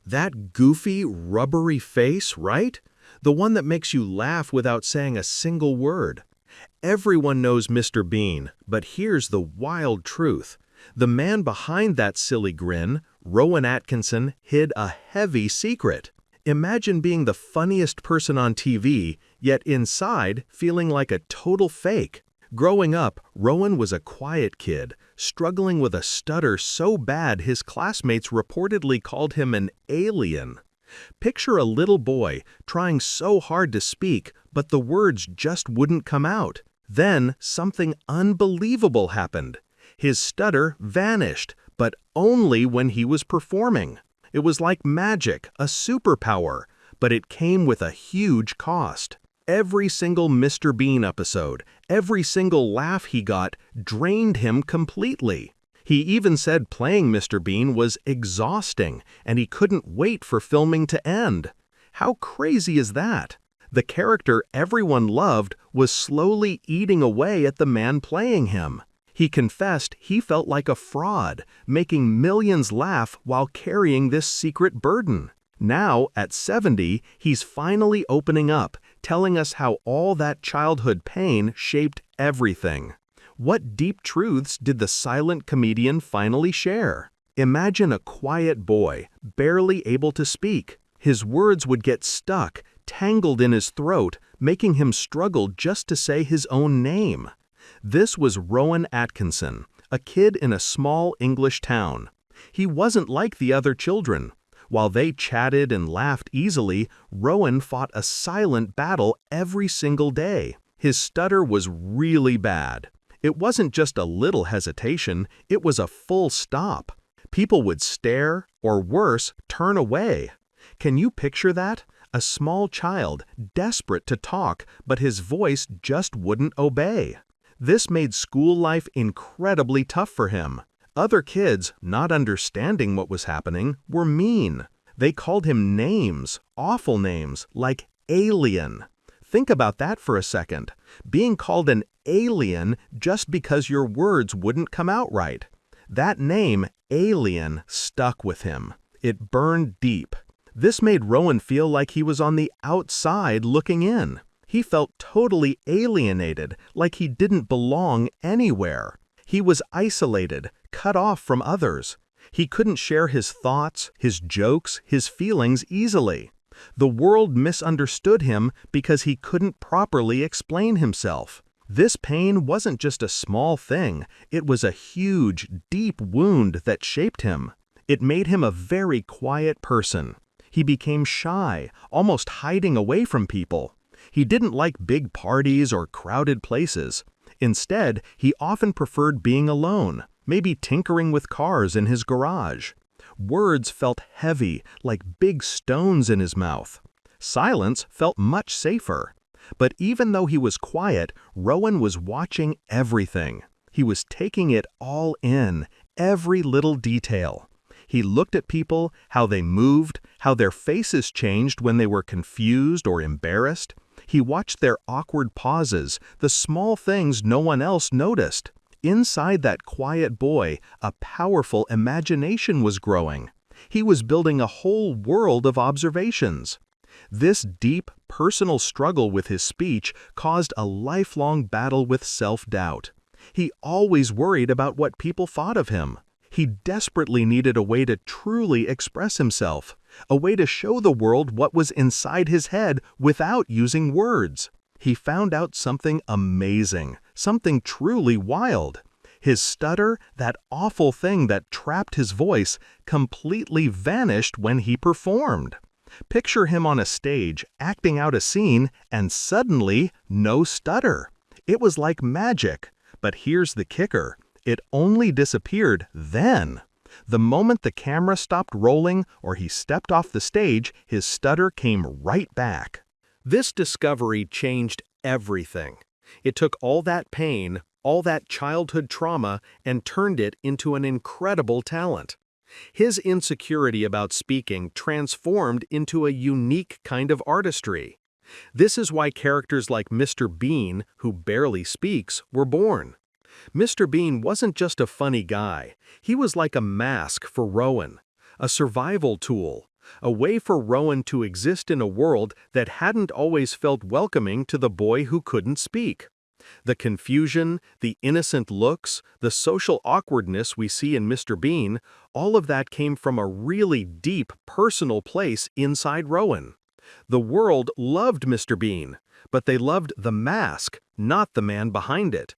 That goofy, rubbery face, right? The one that makes you laugh without saying a single word. Everyone knows Mr. Bean, but here's the wild truth. The man behind that silly grin, Rowan Atkinson, hid a heavy secret. Imagine being the funniest person on TV, yet inside feeling like a total fake. Growing up, Rowan was a quiet kid, struggling with a stutter so bad his classmates reportedly called him an alien. Picture a little boy trying so hard to speak, but the words just wouldn't come out. Then something unbelievable happened. His stutter vanished, but only when he was performing. It was like magic, a superpower, but it came with a huge cost. Every single Mr. Bean episode, every single laugh he got drained him completely. He even said playing Mr. Bean was exhausting, and he couldn't wait for filming to end. How crazy is that? The character everyone loved was slowly eating away at the man playing him. He confessed he felt like a fraud, making millions laugh while carrying this secret burden. Now, at 70, he's finally opening up, telling us how all that childhood pain shaped everything. What deep truths did the silent comedian finally share? Imagine a quiet boy, barely able to speak. His words would get stuck, tangled in his throat, making him struggle just to say his own name. This was Rowan Atkinson, a kid in a small English town. He wasn't like the other children. While they chatted and laughed easily, Rowan fought a silent battle every single day. His stutter was really bad. It wasn't just a little hesitation, it was a full stop. People would stare, or worse, turn away. Can you picture that? A small child, desperate to talk, but his voice just wouldn't obey. This made school life incredibly tough for him. Other kids, not understanding what was happening, were mean. They called him names, awful names, like alien. Think about that for a second. Being called an alien just because your words wouldn't come out right. That name, alien, stuck with him. It burned deep. This made Rowan feel like he was on the outside looking in. He felt totally alienated, like he didn't belong anywhere. He was isolated, cut off from others. He couldn't share his thoughts, his jokes, his feelings easily. The world misunderstood him because he couldn't properly explain himself. This pain wasn't just a small thing, it was a huge, deep wound that shaped him. It made him a very quiet person. He became shy, almost hiding away from people. He didn't like big parties or crowded places. Instead, he often preferred being alone, maybe tinkering with cars in his garage. Words felt heavy, like big stones in his mouth. Silence felt much safer. But even though he was quiet, Rowan was watching everything. He was taking it all in, every little detail. He looked at people, how they moved, how their faces changed when they were confused or embarrassed. He watched their awkward pauses, the small things no one else noticed. Inside that quiet boy, a powerful imagination was growing. He was building a whole world of observations. This deep, personal struggle with his speech caused a lifelong battle with self-doubt. He always worried about what people thought of him. He desperately needed a way to truly express himself, a way to show the world what was inside his head without using words. He found out something amazing, something truly wild. His stutter, that awful thing that trapped his voice, completely vanished when he performed. Picture him on a stage, acting out a scene, and suddenly, no stutter. It was like magic. But here's the kicker. It only disappeared then. The moment the camera stopped rolling or he stepped off the stage, his stutter came right back. This discovery changed everything. It took all that pain, all that childhood trauma, and turned it into an incredible talent. His insecurity about speaking transformed into a unique kind of artistry. This is why characters like Mr. Bean, who barely speaks, were born. Mr. Bean wasn't just a funny guy. He was like a mask for Rowan, a survival tool, a way for Rowan to exist in a world that hadn't always felt welcoming to the boy who couldn't speak. The confusion, the innocent looks, the social awkwardness we see in Mr. Bean, all of that came from a really deep, personal place inside Rowan. The world loved Mr. Bean, but they loved the mask, not the man behind it.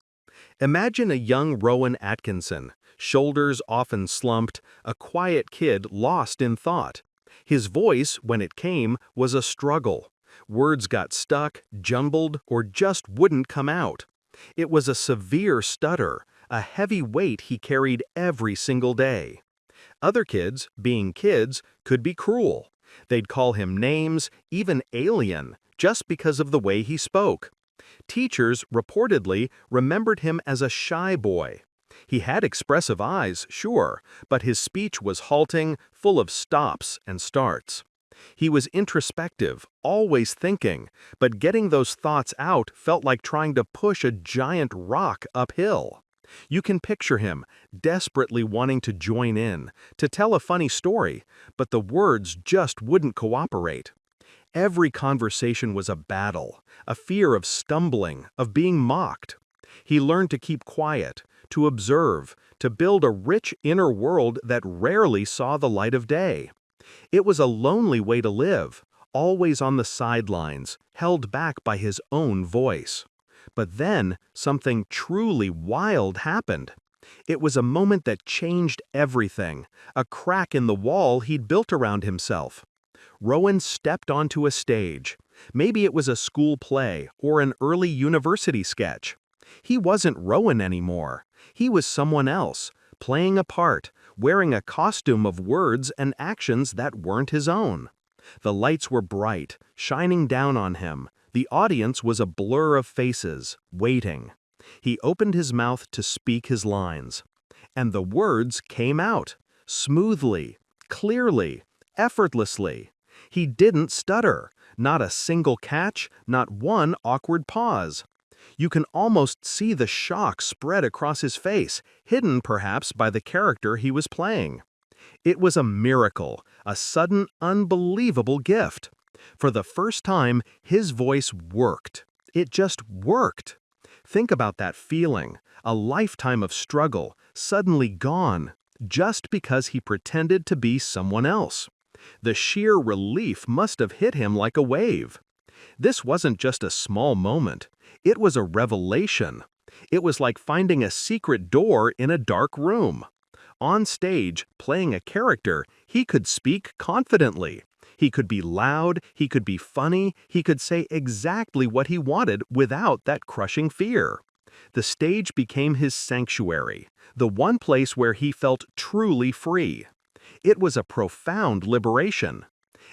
Imagine a young Rowan Atkinson, shoulders often slumped, a quiet kid lost in thought. His voice, when it came, was a struggle. Words got stuck, jumbled, or just wouldn't come out. It was a severe stutter, a heavy weight he carried every single day. Other kids, being kids, could be cruel. They'd call him names, even alien, just because of the way he spoke. Teachers, reportedly, remembered him as a shy boy. He had expressive eyes, sure, but his speech was halting, full of stops and starts. He was introspective, always thinking, but getting those thoughts out felt like trying to push a giant rock uphill. You can picture him, desperately wanting to join in, to tell a funny story, but the words just wouldn't cooperate. Every conversation was a battle, a fear of stumbling, of being mocked. He learned to keep quiet, to observe, to build a rich inner world that rarely saw the light of day. It was a lonely way to live, always on the sidelines, held back by his own voice. But then, something truly wild happened. It was a moment that changed everything, a crack in the wall he'd built around himself. Rowan stepped onto a stage. Maybe it was a school play or an early university sketch. He wasn't Rowan anymore. He was someone else, playing a part, wearing a costume of words and actions that weren't his own. The lights were bright, shining down on him. The audience was a blur of faces, waiting. He opened his mouth to speak his lines. And the words came out, smoothly, clearly, effortlessly. He didn't stutter, not a single catch, not one awkward pause. You can almost see the shock spread across his face, hidden perhaps by the character he was playing. It was a miracle, a sudden, unbelievable gift. For the first time, his voice worked. It just worked. Think about that feeling, a lifetime of struggle, suddenly gone, just because he pretended to be someone else. The sheer relief must have hit him like a wave. This wasn't just a small moment. It was a revelation. It was like finding a secret door in a dark room. On stage, playing a character, he could speak confidently. He could be loud, he could be funny, he could say exactly what he wanted without that crushing fear. The stage became his sanctuary, the one place where he felt truly free. It was a profound liberation.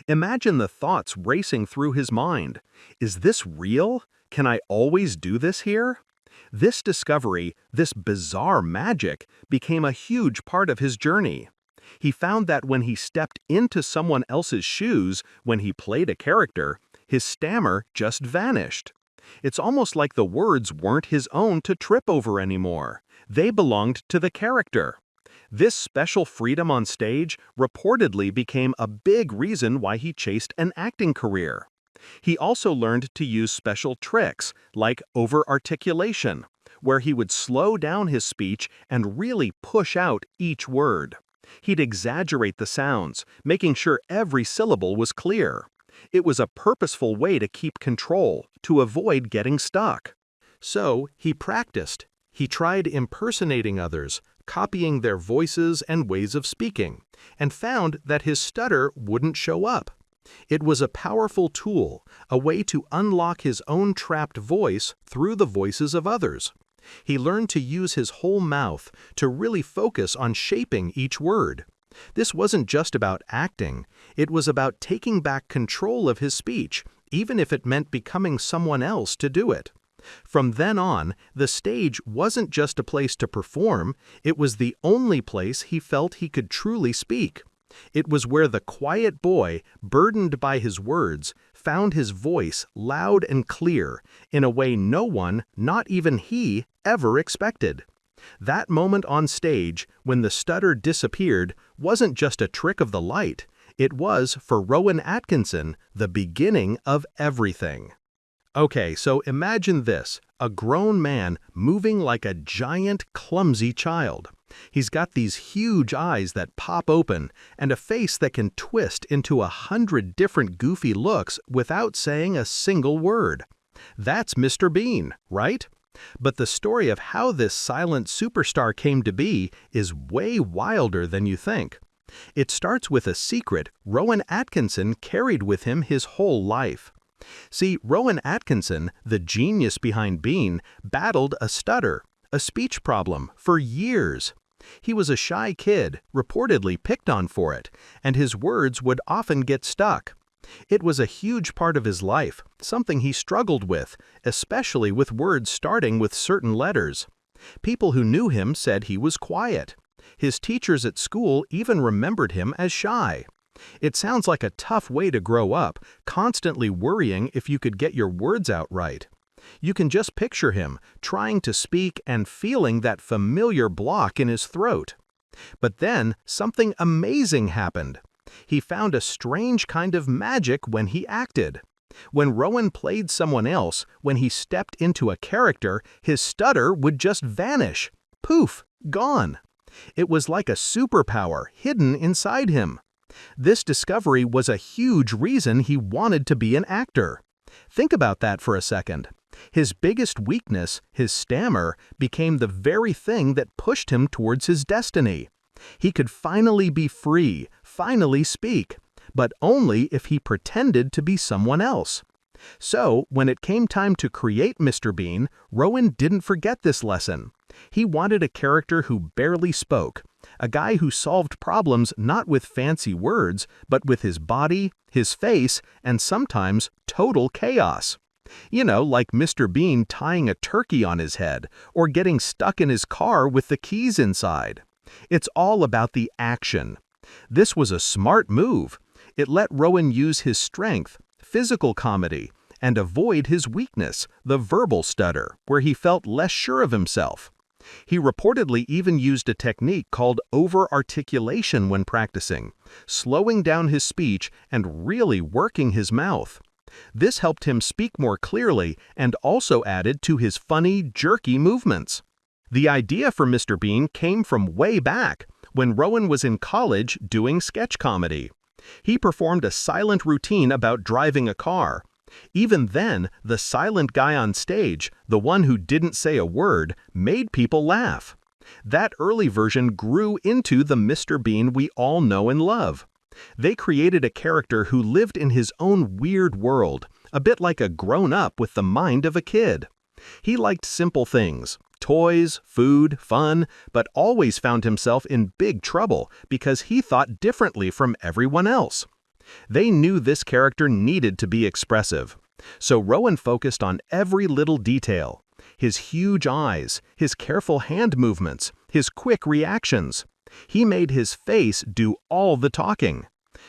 Imagine the thoughts racing through his mind. Is this real? Can I always do this here? This discovery, this bizarre magic, became a huge part of his journey. He found that when he stepped into someone else's shoes, when he played a character, his stammer just vanished. It's almost like the words weren't his own to trip over anymore. They belonged to the character. This special freedom on stage reportedly became a big reason why he chased an acting career. He also learned to use special tricks, like over-articulation, where he would slow down his speech and really push out each word. He'd exaggerate the sounds, making sure every syllable was clear. It was a purposeful way to keep control, to avoid getting stuck. So, he practiced. He tried impersonating others, copying their voices and ways of speaking, and found that his stutter wouldn't show up. It was a powerful tool, a way to unlock his own trapped voice through the voices of others. He learned to use his whole mouth to really focus on shaping each word. This wasn't just about acting, it was about taking back control of his speech, even if it meant becoming someone else to do it. From then on, the stage wasn't just a place to perform, it was the only place he felt he could truly speak. It was where the quiet boy, burdened by his words, found his voice loud and clear, in a way no one, not even he, ever expected. That moment on stage, when the stutter disappeared, wasn't just a trick of the light. It was, for Rowan Atkinson, the beginning of everything. Okay, so imagine this, a grown man moving like a giant, clumsy child. He's got these huge eyes that pop open and a face that can twist into 100 different goofy looks without saying a single word. That's Mr. Bean, right? But the story of how this silent superstar came to be is way wilder than you think. It starts with a secret Rowan Atkinson carried with him his whole life. See, Rowan Atkinson, the genius behind Bean, battled a stutter, a speech problem, for years. He was a shy kid, reportedly picked on for it, and his words would often get stuck. It was a huge part of his life, something he struggled with, especially with words starting with certain letters. People who knew him said he was quiet. His teachers at school even remembered him as shy. It sounds like a tough way to grow up, constantly worrying if you could get your words out right. You can just picture him, trying to speak and feeling that familiar block in his throat. But then, something amazing happened. He found a strange kind of magic when he acted. When Rowan played someone else, when he stepped into a character, his stutter would just vanish. Poof, gone. It was like a superpower hidden inside him. This discovery was a huge reason he wanted to be an actor. Think about that for a second. His biggest weakness, his stammer, became the very thing that pushed him towards his destiny. He could finally be free, finally speak, but only if he pretended to be someone else. So, when it came time to create Mr. Bean, Rowan didn't forget this lesson. He wanted a character who barely spoke, a guy who solved problems not with fancy words, but with his body, his face, and sometimes total chaos. You know, like Mr. Bean tying a turkey on his head, or getting stuck in his car with the keys inside. It's all about the action. This was a smart move. It let Rowan use his strength, physical comedy, and avoid his weakness, the verbal stutter, where he felt less sure of himself. He reportedly even used a technique called over-articulation when practicing, slowing down his speech and really working his mouth. This helped him speak more clearly and also added to his funny, jerky movements. The idea for Mr. Bean came from way back, when Rowan was in college doing sketch comedy. He performed a silent routine about driving a car. Even then, the silent guy on stage, the one who didn't say a word, made people laugh. That early version grew into the Mr. Bean we all know and love. They created a character who lived in his own weird world, a bit like a grown-up with the mind of a kid. He liked simple things, toys, food, fun, but always found himself in big trouble because he thought differently from everyone else. They knew this character needed to be expressive, so Rowan focused on every little detail. His huge eyes, his careful hand movements, his quick reactions. He made his face do all the talking.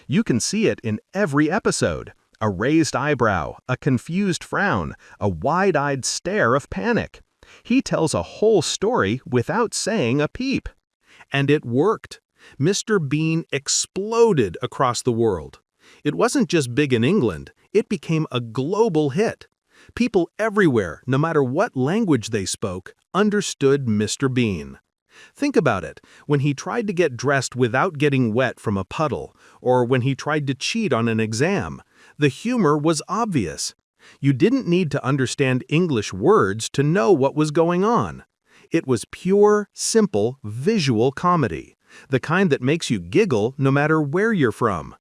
You can see it in every episode. A raised eyebrow, a confused frown, a wide-eyed stare of panic. He tells a whole story without saying a peep. And it worked. Mr. Bean exploded across the world. It wasn't just big in England, it became a global hit. People everywhere, no matter what language they spoke, understood Mr. Bean. Think about it, when he tried to get dressed without getting wet from a puddle, or when he tried to cheat on an exam, the humor was obvious. You didn't need to understand English words to know what was going on. It was pure, simple, visual comedy, the kind that makes you giggle no matter where you're from.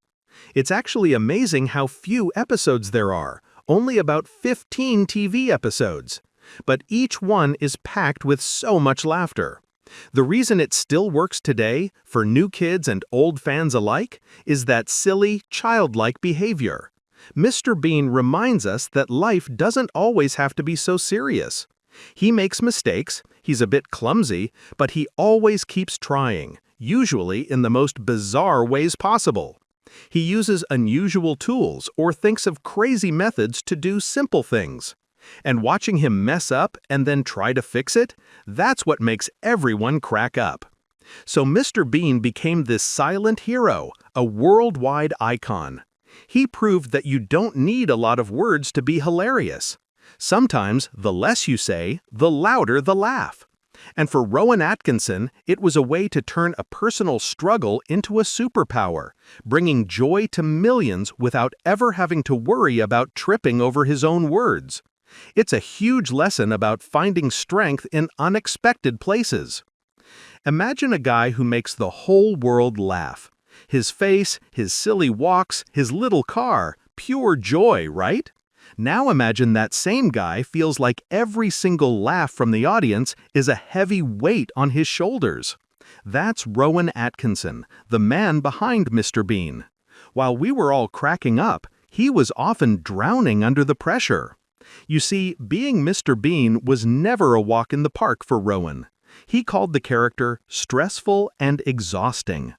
It's actually amazing how few episodes there are, only about 15 TV episodes. But each one is packed with so much laughter. The reason it still works today, for new kids and old fans alike, is that silly, childlike behavior. Mr. Bean reminds us that life doesn't always have to be so serious. He makes mistakes, he's a bit clumsy, but he always keeps trying, usually in the most bizarre ways possible. He uses unusual tools or thinks of crazy methods to do simple things. And watching him mess up and then try to fix it, that's what makes everyone crack up. So Mr. Bean became this silent hero, a worldwide icon. He proved that you don't need a lot of words to be hilarious. Sometimes, the less you say, the louder the laugh. And for Rowan Atkinson, it was a way to turn a personal struggle into a superpower, bringing joy to millions without ever having to worry about tripping over his own words. It's a huge lesson about finding strength in unexpected places. Imagine a guy who makes the whole world laugh. His face, his silly walks, his little car, pure joy, right? Now imagine that same guy feels like every single laugh from the audience is a heavy weight on his shoulders. That's Rowan Atkinson, the man behind Mr. Bean. While we were all cracking up, he was often drowning under the pressure. You see, being Mr. Bean was never a walk in the park for Rowan. He called the character stressful and exhausting.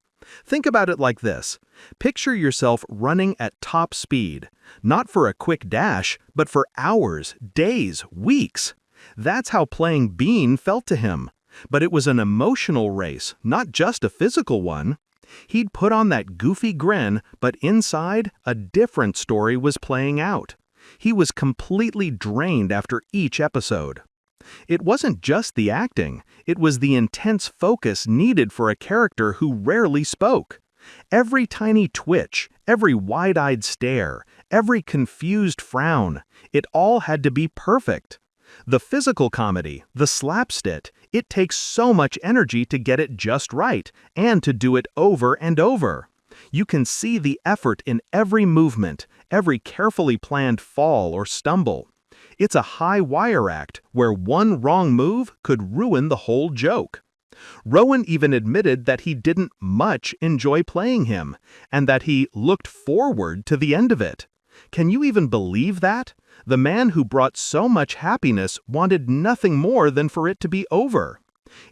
Think about it like this. Picture yourself running at top speed, not for a quick dash, but for hours, days, weeks. That's how playing Bean felt to him. But it was an emotional race, not just a physical one. He'd put on that goofy grin, but inside, a different story was playing out. He was completely drained after each episode. It wasn't just the acting, it was the intense focus needed for a character who rarely spoke. Every tiny twitch, every wide-eyed stare, every confused frown, it all had to be perfect. The physical comedy, the slapstick, it takes so much energy to get it just right, and to do it over and over. You can see the effort in every movement, every carefully planned fall or stumble. It's a high-wire act where one wrong move could ruin the whole joke. Rowan even admitted that he didn't much enjoy playing him, and that he looked forward to the end of it. Can you even believe that? The man who brought so much happiness wanted nothing more than for it to be over.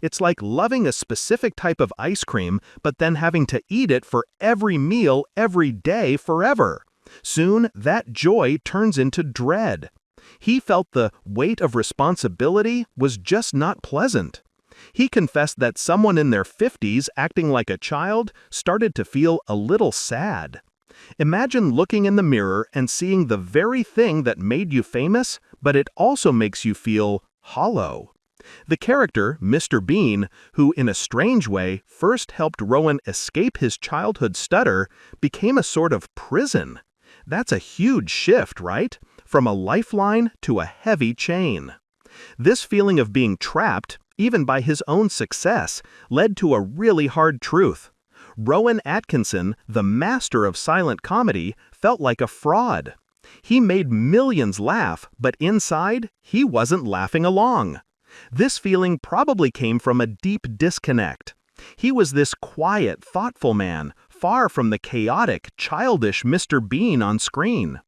It's like loving a specific type of ice cream, but then having to eat it for every meal, every day, forever. Soon, that joy turns into dread. He felt the weight of responsibility was just not pleasant. He confessed that someone in their 50s acting like a child started to feel a little sad. Imagine looking in the mirror and seeing the very thing that made you famous, but it also makes you feel hollow. The character, Mr. Bean, who in a strange way first helped Rowan escape his childhood stutter, became a sort of prison. That's a huge shift, right? From a lifeline to a heavy chain. This feeling of being trapped, even by his own success, led to a really hard truth. Rowan Atkinson, the master of silent comedy, felt like a fraud. He made millions laugh, but inside, he wasn't laughing along. This feeling probably came from a deep disconnect. He was this quiet, thoughtful man, far from the chaotic, childish Mr. Bean on screen.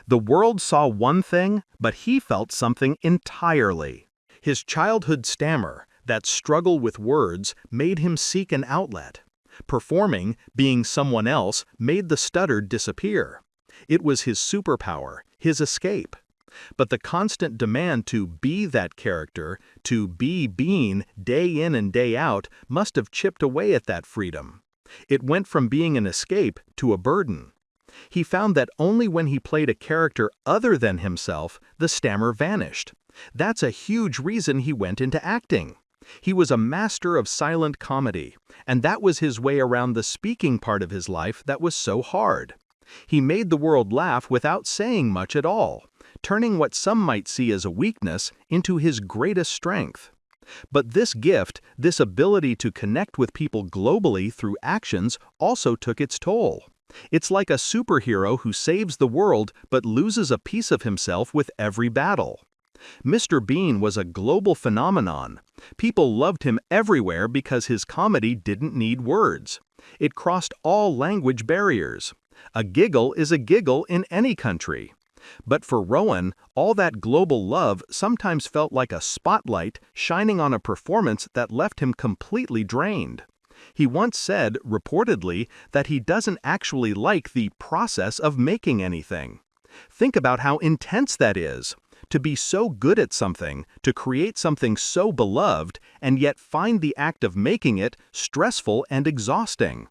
The world saw one thing, but he felt something entirely. His childhood stammer, that struggle with words, made him seek an outlet. Performing, being someone else, made the stutter disappear. It was his superpower, his escape. But the constant demand to be that character, to be Bean day in and day out, must have chipped away at that freedom. It went from being an escape to a burden. He found that only when he played a character other than himself, the stammer vanished. That's a huge reason he went into acting. He was a master of silent comedy, and that was his way around the speaking part of his life that was so hard. He made the world laugh without saying much at all, turning what some might see as a weakness into his greatest strength. But this gift, this ability to connect with people globally through actions, also took its toll. It's like a superhero who saves the world but loses a piece of himself with every battle. Mr. Bean was a global phenomenon. People loved him everywhere because his comedy didn't need words. It crossed all language barriers. A giggle is a giggle in any country. But for Rowan, all that global love sometimes felt like a spotlight shining on a performance that left him completely drained. He once said, reportedly, that he doesn't actually like the process of making anything. Think about how intense that is. To be so good at something, to create something so beloved, and yet find the act of making it stressful and exhausting.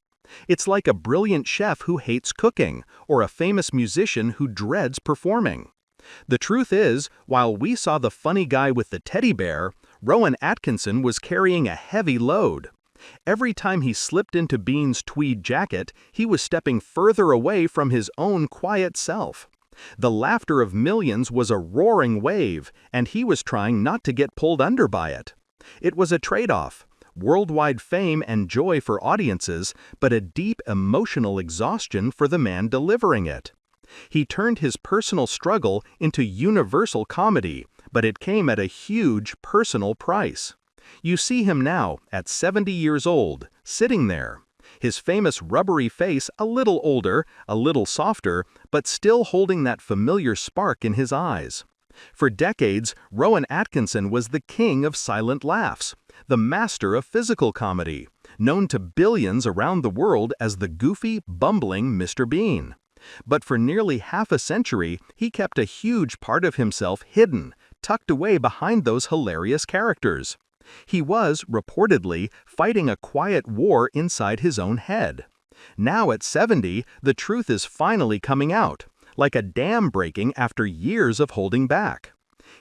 It's like a brilliant chef who hates cooking, or a famous musician who dreads performing. The truth is, while we saw the funny guy with the teddy bear, Rowan Atkinson was carrying a heavy load. Every time he slipped into Bean's tweed jacket, he was stepping further away from his own quiet self. The laughter of millions was a roaring wave, and he was trying not to get pulled under by it. It was a trade-off: worldwide fame and joy for audiences, but a deep emotional exhaustion for the man delivering it. He turned his personal struggle into universal comedy, but it came at a huge personal price. You see him now, at 70 years old, sitting there. His famous rubbery face a little older, a little softer, but still holding that familiar spark in his eyes. For decades, Rowan Atkinson was the king of silent laughs, the master of physical comedy, known to billions around the world as the goofy, bumbling Mr. Bean. But for nearly half a century, he kept a huge part of himself hidden, tucked away behind those hilarious characters. He was, reportedly, fighting a quiet war inside his own head. Now at 70, the truth is finally coming out, like a dam breaking after years of holding back.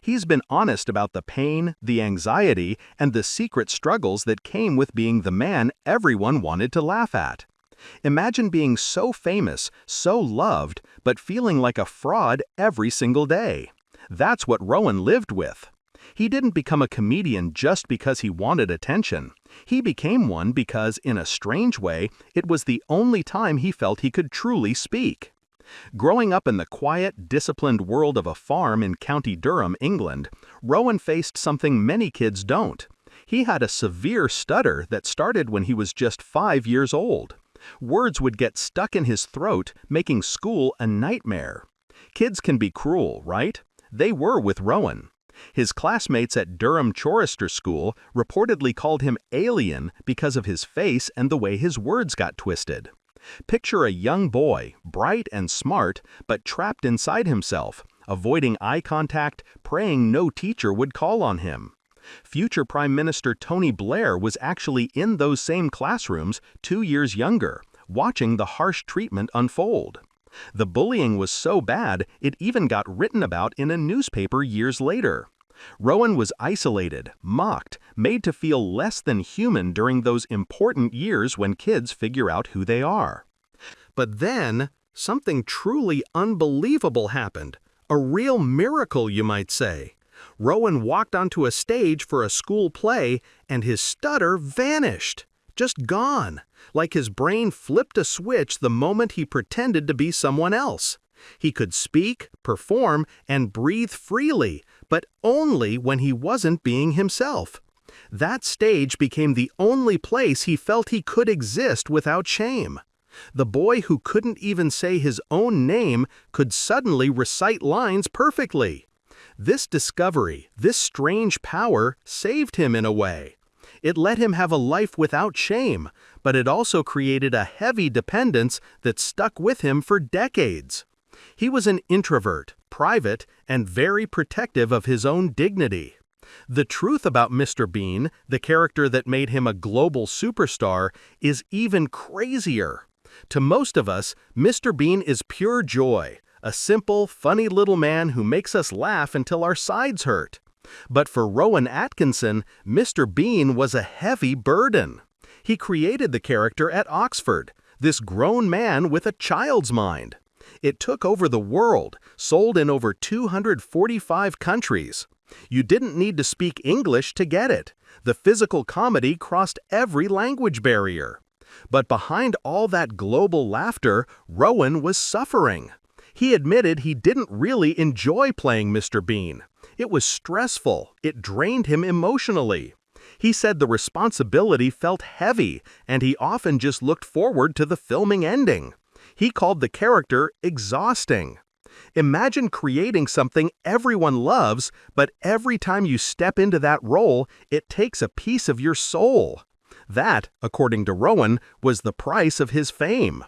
He's been honest about the pain, the anxiety, and the secret struggles that came with being the man everyone wanted to laugh at. Imagine being so famous, so loved, but feeling like a fraud every single day. That's what Rowan lived with. He didn't become a comedian just because he wanted attention. He became one because, in a strange way, it was the only time he felt he could truly speak. Growing up in the quiet, disciplined world of a farm in County Durham, England, Rowan faced something many kids don't. He had a severe stutter that started when he was just 5 years old. Words would get stuck in his throat, making school a nightmare. Kids can be cruel, right? They were with Rowan. His classmates at Durham Chorister School reportedly called him alien because of his face and the way his words got twisted. Picture a young boy, bright and smart, but trapped inside himself, avoiding eye contact, praying no teacher would call on him. Future Prime Minister Tony Blair was actually in those same classrooms 2 years younger, watching the harsh treatment unfold. The bullying was so bad, it even got written about in a newspaper years later. Rowan was isolated, mocked, made to feel less than human during those important years when kids figure out who they are. But then, something truly unbelievable happened. A real miracle, you might say. Rowan walked onto a stage for a school play, and his stutter vanished. Just gone, like his brain flipped a switch the moment he pretended to be someone else. He could speak, perform, and breathe freely, but only when he wasn't being himself. That stage became the only place he felt he could exist without shame. The boy who couldn't even say his own name could suddenly recite lines perfectly. This discovery, this strange power, saved him in a way. It let him have a life without shame, but it also created a heavy dependence that stuck with him for decades. He was an introvert, private, and very protective of his own dignity. The truth about Mr. Bean, the character that made him a global superstar, is even crazier. To most of us, Mr. Bean is pure joy, a simple, funny little man who makes us laugh until our sides hurt. But for Rowan Atkinson, Mr. Bean was a heavy burden. He created the character at Oxford, this grown man with a child's mind. It took over the world, sold in over 245 countries. You didn't need to speak English to get it. The physical comedy crossed every language barrier. But behind all that global laughter, Rowan was suffering. He admitted he didn't really enjoy playing Mr. Bean. It was stressful. It drained him emotionally. He said the responsibility felt heavy, and he often just looked forward to the filming ending. He called the character exhausting. Imagine creating something everyone loves, but every time you step into that role, it takes a piece of your soul. That, according to Rowan, was the price of his fame.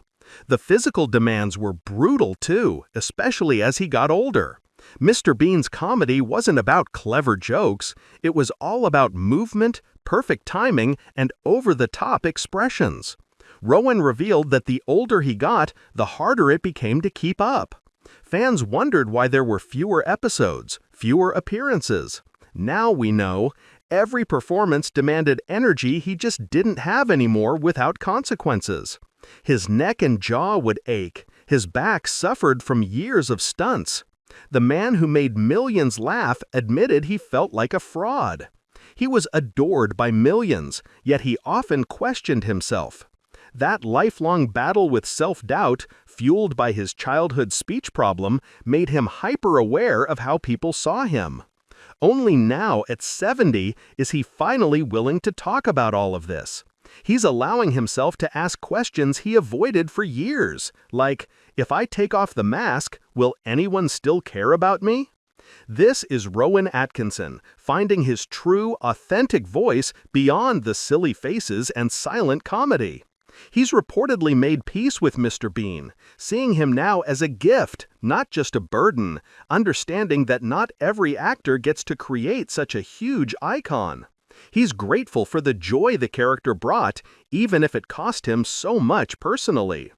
The physical demands were brutal too, especially as he got older. Mr. Bean's comedy wasn't about clever jokes. It was all about movement, perfect timing, and over-the-top expressions. Rowan revealed that the older he got, the harder it became to keep up. Fans wondered why there were fewer episodes, fewer appearances. Now we know. Every performance demanded energy he just didn't have anymore without consequences. His neck and jaw would ache. His back suffered from years of stunts. The man who made millions laugh admitted he felt like a fraud. He was adored by millions, yet he often questioned himself. That lifelong battle with self-doubt, fueled by his childhood speech problem, made him hyper-aware of how people saw him. Only now, at 70, is he finally willing to talk about all of this. He's allowing himself to ask questions he avoided for years, like, if I take off the mask, will anyone still care about me? This is Rowan Atkinson, finding his true, authentic voice beyond the silly faces and silent comedy. He's reportedly made peace with Mr. Bean, seeing him now as a gift, not just a burden, understanding that not every actor gets to create such a huge icon. He's grateful for the joy the character brought, even if it cost him so much personally.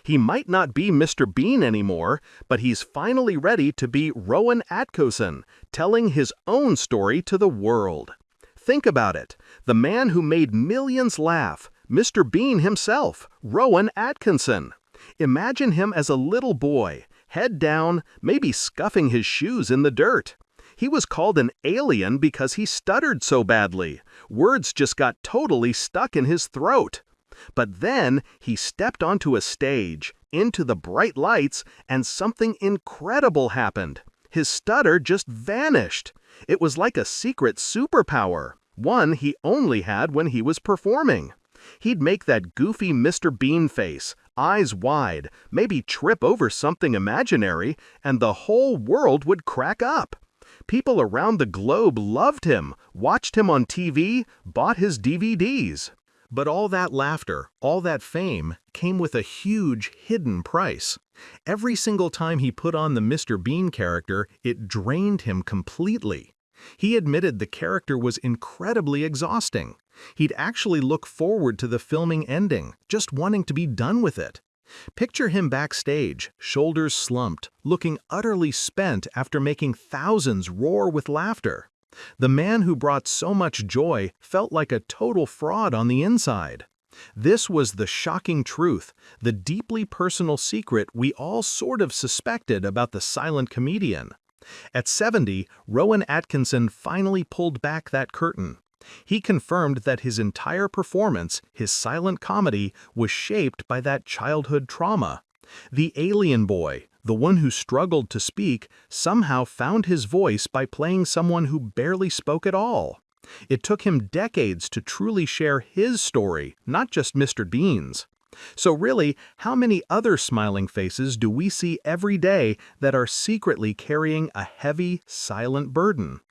He might not be Mr. Bean anymore, but he's finally ready to be Rowan Atkinson, telling his own story to the world. Think about it. The man who made millions laugh, Mr. Bean himself, Rowan Atkinson. Imagine him as a little boy, head down, maybe scuffing his shoes in the dirt. He was called an alien because he stuttered so badly. Words just got totally stuck in his throat. But then he stepped onto a stage, into the bright lights, and something incredible happened. His stutter just vanished. It was like a secret superpower, one he only had when he was performing. He'd make that goofy Mr. Bean face, eyes wide, maybe trip over something imaginary, and the whole world would crack up. People around the globe loved him, watched him on TV, bought his DVDs. But all that laughter, all that fame, came with a huge, hidden price. Every single time he put on the Mr. Bean character, it drained him completely. He admitted the character was incredibly exhausting. He'd actually look forward to the filming ending, just wanting to be done with it. Picture him backstage, shoulders slumped, looking utterly spent after making thousands roar with laughter. The man who brought so much joy felt like a total fraud on the inside. This was the shocking truth, the deeply personal secret we all sort of suspected about the silent comedian. At 70, Rowan Atkinson finally pulled back that curtain. He confirmed that his entire performance, his silent comedy, was shaped by that childhood trauma. The alien boy, the one who struggled to speak, somehow found his voice by playing someone who barely spoke at all. It took him decades to truly share his story, not just Mr. Bean's. So really, how many other smiling faces do we see every day that are secretly carrying a heavy, silent burden?